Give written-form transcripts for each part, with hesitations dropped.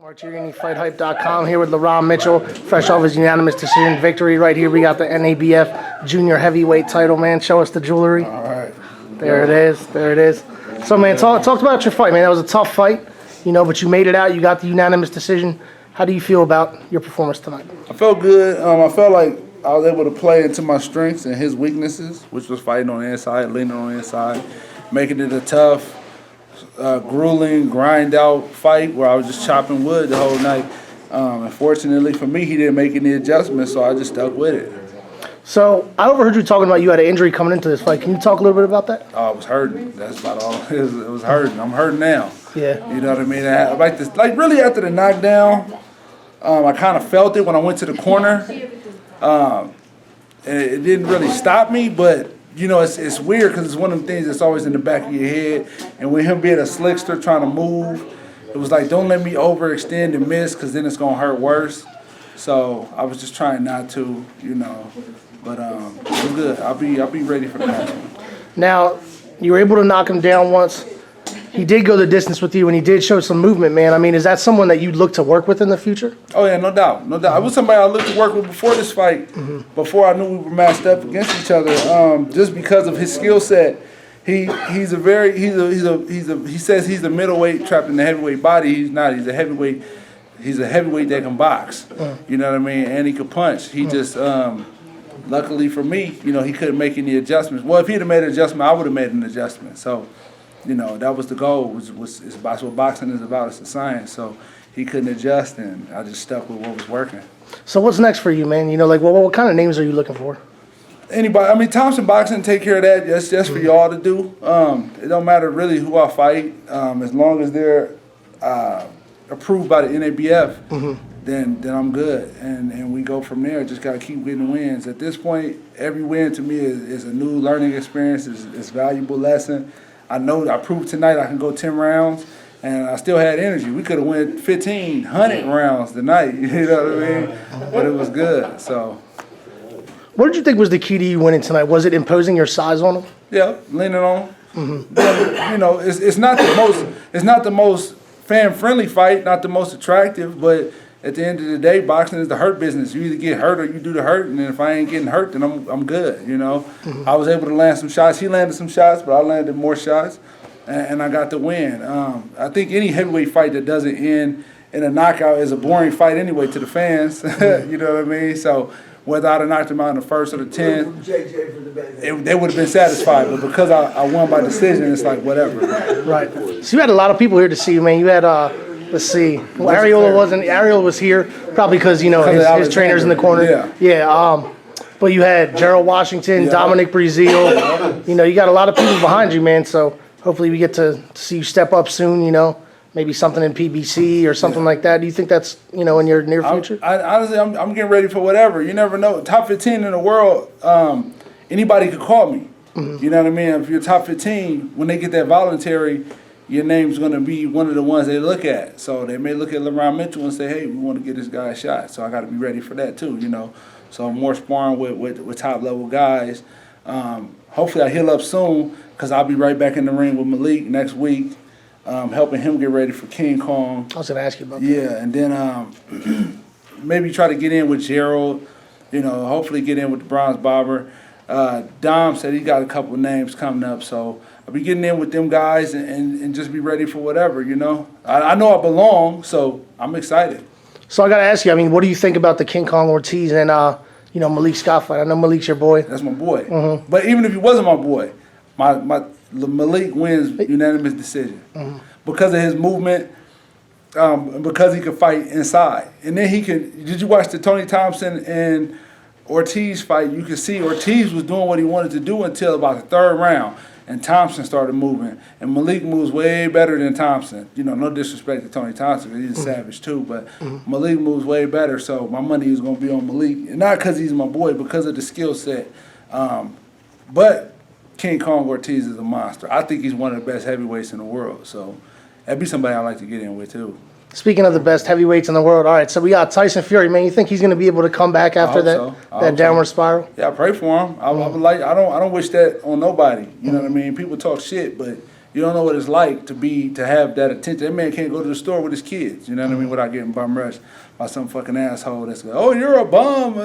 Martirini, FightHype.com, here with LaRon Mitchell, fresh off his unanimous decision victory. Right here, we got the NABF Junior Heavyweight title, man. Show us the jewelry. All right. There it is. There it is. So, man, talk about your fight, man. That was a tough fight, but you made it out. You got the unanimous decision. How do you feel about your performance tonight? I felt good. I felt like I was able to play into my strengths and his weaknesses, which was fighting on the inside, leaning on the inside, making it a tough, grueling, grind-out fight where I was just chopping wood the whole night. Unfortunately for me, he didn't make any adjustments, so I just stuck with it. So I overheard you talking about you had an injury coming into this fight. Can you talk a little bit about that? I was hurting. That's about all. It was hurting. I'm hurting now. Yeah. You know what I mean? Like really after the knockdown, I kind of felt it when I went to the corner. It didn't really stop me, but it's weird because it's one of them things that's always in the back of your head. And with him being a slickster trying to move, it was like, don't let me overextend and miss because then it's going to hurt worse. So I was just trying not to, But I'm good. I'll be ready for the next one. Now, you were able to knock him down once. He did go the distance with you, and he did show some movement, man. I mean, is that someone that you'd look to work with in the future? Oh, yeah, no doubt. No doubt. I was somebody I looked to work with before this fight, before I knew we were matched up against each other, just because of his skill set. He says he's a middleweight trapped in the heavyweight body. He's not. He's a heavyweight. He's a heavyweight that can box. You know what I mean? And he can punch. He just luckily for me, he couldn't make any adjustments. Well, if he'd have made an adjustment, I would have made an adjustment. So, that was the goal. It's what boxing is about. It's a science. So he couldn't adjust, and I just stuck with what was working. So what's next for you, man? What kind of names are you looking for? Anybody. I mean, Thompson Boxing take care of that. That's just for y'all to do. It don't matter really who I fight, as long as they're approved by the NABF. Then I'm good, and we go from there. Just got to keep getting wins. At this point, every win to me is a new learning experience. It's a valuable lesson. I know I proved tonight I can go 10 rounds, and I still had energy. We could have went 1,500 rounds tonight, you know what I mean? But it was good, so. What did you think was the key to you winning tonight? Was it imposing your size on him? Yeah, leaning on him. It's not the most fan-friendly fight, not the most attractive, but at the end of the day, boxing is the hurt business. You either get hurt or you do the hurt, and if I ain't getting hurt, then I'm good, I was able to land some shots. He landed some shots, but I landed more shots, and I got the win. I think any heavyweight fight that doesn't end in a knockout is a boring fight anyway to the fans. You know what I mean? So whether I'd have knocked him out in the first or the 10th, they would have been satisfied. But because I won by decision, it's like whatever. Right. So you had a lot of people here to see you, man. You had let's see. Well, Ariola wasn't. Ariola was here probably because his trainer's in the corner. Yeah. But you had Gerald Washington, Dominic Breazeal. You got a lot of people behind you, man. So hopefully we get to see you step up soon. Maybe something in PBC or something like that. Do you think that's in your near future? Honestly, I'm getting ready for whatever. You never know. Top 15 in the world, anybody could call me. You know what I mean? If you're top 15, when they get that voluntary, your name's going to be one of the ones they look at. So they may look at LaRon Mitchell and say, hey, we want to get this guy a shot. So I got to be ready for that too, So I'm more sparring with top-level guys. Hopefully I heal up soon because I'll be right back in the ring with Malik next week, helping him get ready for King Kong. I was going to ask you about that. Yeah, and then maybe try to get in with Gerald, hopefully get in with the Bronze Bobber. Dom said he got a couple of names coming up, so I'll be getting in with them guys and just be ready for whatever, I know I belong, so I'm excited. So I got to ask you, what do you think about the King Kong Ortiz and, Malik Scott fight? I know Malik's your boy. That's my boy. But even if he wasn't my boy, Malik wins unanimous decision because of his movement, because he can fight inside. And then did you watch the Tony Thompson and Ortiz fight? You could see Ortiz was doing what he wanted to do until about the third round. And Thompson started moving. And Malik moves way better than Thompson. No disrespect to Tony Thompson, he's a savage too, but Malik moves way better, so my money is going to be on Malik. And not because he's my boy, because of the skill set. But King Kong Ortiz is a monster. I think he's one of the best heavyweights in the world, so that'd be somebody I'd like to get in with too. Speaking of the best heavyweights in the world, all right, so we got Tyson Fury, man. You think he's going to be able to come back after that downward spiral? Yeah, I pray for him. I don't wish that on nobody. You know what I mean? People talk shit, but You don't know what it's like to have that attention. That man can't go to the store with his kids, you know what I mean, without getting bum rushed by some fucking asshole that's like, oh, you're a bum.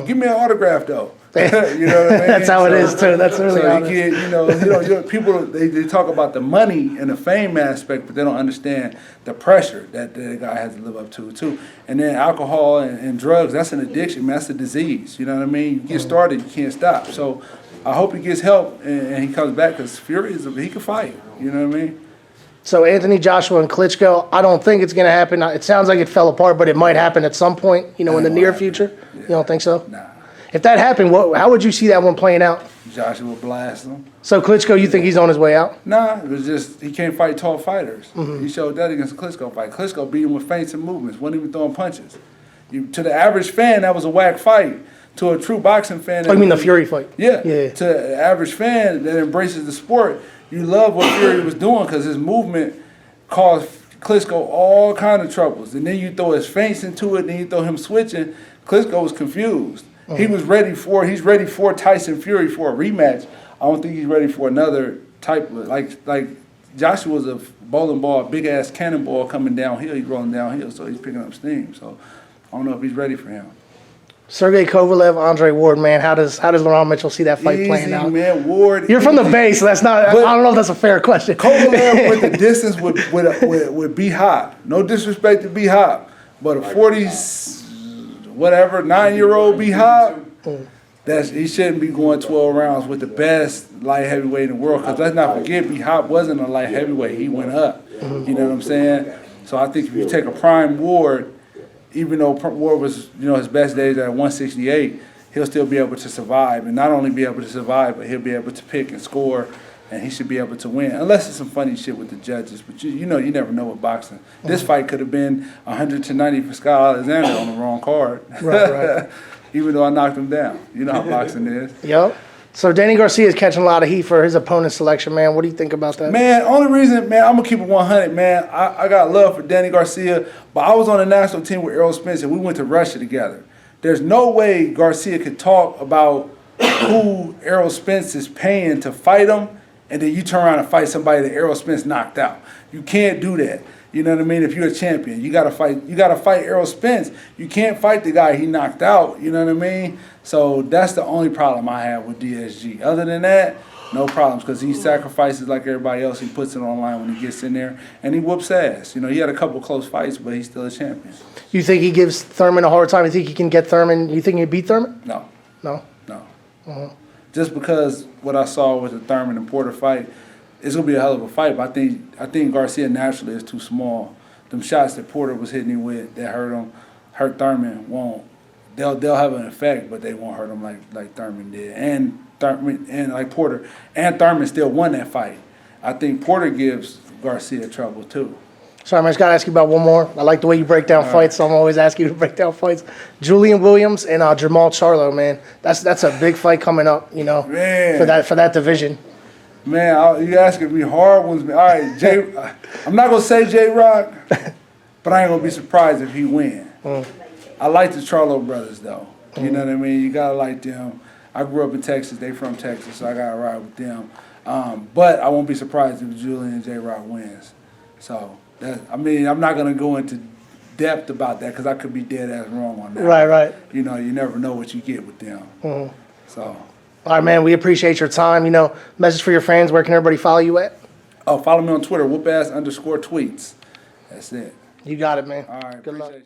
Give me an autograph, though. You know what I mean? That's how it is, too. That's really how it is. You know, people, they talk about the money and the fame aspect, but they don't understand the pressure that the guy has to live up to, too. And then alcohol and drugs, that's an addiction, man. That's a disease. You know what I mean? You get started, you can't stop. So I hope he gets help and he comes back, because Fury, he can fight. You know what I mean? So Anthony Joshua and Klitschko, I don't think it's going to happen. It sounds like it fell apart, but it might happen at some point, in the near future. Yeah. You don't think so? Nah. If that happened, how would you see that one playing out? Joshua will blast him. So Klitschko, you think he's on his way out? Nah, it was just he can't fight tall fighters. He showed that against the Klitschko fight. Klitschko beat him with feints and movements, wasn't even throwing punches. To the average fan, that was a whack fight. To a true boxing fan, Oh, you mean the Fury fight? Yeah. Yeah. To the average fan that embraces the sport, you love what Fury was doing, because his movement caused Klitschko all kind of troubles. And then you throw his feints into it, then you throw him switching. Klitschko was confused. He's ready for Tyson Fury for a rematch. I don't think he's ready for another type of, like Joshua's a bowling ball, big ass cannonball coming downhill. He's rolling downhill, so he's picking up steam. So I don't know if he's ready for him. Sergey Kovalev, Andre Ward, man. How does LaRon Mitchell see that fight playing out? Man, Ward. You're from the Bay, so that's not. I don't know if that's a fair question. Kovalev with the distance would be hot. No disrespect to B Hop, but a 9-year-old B Hop, he shouldn't be going 12 rounds with the best light heavyweight in the world. Because let's not forget, B Hop wasn't a light heavyweight. He went up. You know what I'm saying? So I think if you take a prime Ward, even though Ward was, his best days at 168, he'll still be able to survive. And not only be able to survive, but he'll be able to pick and score, and he should be able to win. Unless it's some funny shit with the judges. But you never know with boxing. This fight could have been 100-90 for Scott Alexander on the wrong card. Right. Even though I knocked him down. You know how boxing is. Yep. So Danny Garcia is catching a lot of heat for his opponent selection, man. What do you think about that? Man, only reason, man, I'm going to keep it 100, man. I got love for Danny Garcia, but I was on the national team with Errol Spence, and we went to Russia together. There's no way Garcia could talk about who Errol Spence is paying to fight him, and then you turn around and fight somebody that Errol Spence knocked out. You can't do that. You know what I mean? If you're a champion, you gotta fight Errol Spence. You can't fight the guy he knocked out. You know what I mean? So that's the only problem I have with DSG. Other than that, no problems, because he sacrifices like everybody else. He puts it on the line when he gets in there, and he whoops ass. He had a couple close fights, but he's still a champion. You think he gives Thurman a hard time? You think he can get Thurman? You think he beat Thurman? No. No? No. Just because what I saw with the Thurman and Porter fight, it's gonna be a hell of a fight, but I think Garcia naturally is too small. Them shots that Porter was hitting him with that hurt Thurman won't. They'll have an effect, but they won't hurt him like Thurman did. And like Porter and Thurman still won that fight. I think Porter gives Garcia trouble too. Sorry, man, I just got to ask you about one more. I like the way you break down fights, so I'm always asking you to break down fights. Julian Williams and Jamal Charlo, man. That's a big fight coming up, Man. for that division. Man, you asking me hard ones. All right, I'm not going to say J-Rock, but I ain't going to be surprised if he win. I like the Charlo brothers, though. You know what I mean? You got to like them. I grew up in Texas. They from Texas, so I got to ride with them. But I won't be surprised if Julian and J-Rock wins. So, I'm not going to go into depth about that, because I could be dead ass wrong on that. Right. You never know what you get with them. So... All right, man, we appreciate your time. Message for your fans, where can everybody follow you at? Oh, follow me on Twitter, whoopass_tweets. That's it. You got it, man. All right, Good luck. You.